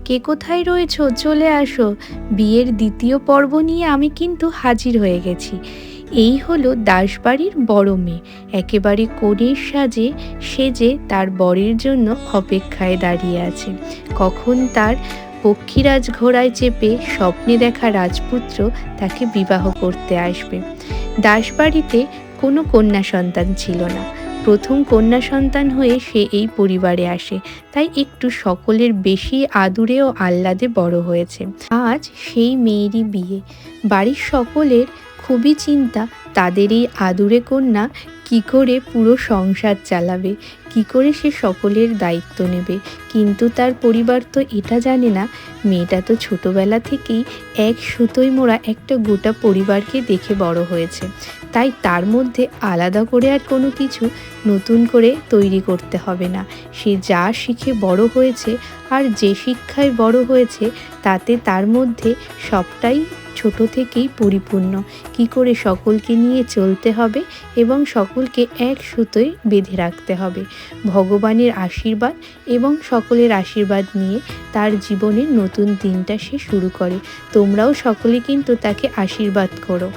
কে কোথায় রয়েছো, চলে আসো। বিয়ের দ্বিতীয় পর্ব নিয়ে আমি কিন্তু হাজির হয়ে গেছি। এই হলো দাসবাড়ির বড় মেয়ে, একেবারে কনের সাজে সেজে তার বরের জন্য অপেক্ষায় দাঁড়িয়ে আছে। কখন তার পক্ষীরাজ ঘোড়ায় চেপে স্বপ্নে দেখা রাজপুত্র তাকে বিবাহ করতে আসবে। দাসবাড়িতে কোনো কন্যা সন্তান ছিল না। প্রথম কন্যা সন্তান হয়ে সে এই পরিবারে আসে, তাই একটু সকলের বেশি আদুরে ও আহ্লাদে বড় হয়েছে। আজ সেই মেয়েরই বিয়ে। বাড়ির সকলের খুবই চিন্তা, তাদের এই আদুরে কন্যা কি করে পুরো সংসার চালাবে, কি করে সে সকলের দায়িত্ব নেবে। কিন্তু তার পরিবার তো এটা জানে না, মেয়েটা তো ছোটবেলা থেকেই এক সুতোয় মোড়া একটা গোটা পরিবারকে দেখে বড় হয়েছে। তাই তার মধ্যে আলাদা করে আর কোনো কিছু নতুন করে তৈরি করতে হবে না। সে যা শিখে বড় হয়েছে আর যে শিক্ষায় বড় হয়েছে, তাতে তার মধ্যে সবটাই ছোট থেকেই পরিপূর্ণ। কি করে সকলকে নিয়ে চলতে হবে এবং সকলকে এক সুতোয় বেঁধে রাখতে হবে। ভগবানের আশীর্বাদ এবং সকলের আশীর্বাদ নিয়ে তার জীবনের নতুন দিনটা সে শুরু করে। তোমরাও সকলে কিন্তু তাকে আশীর্বাদ করো।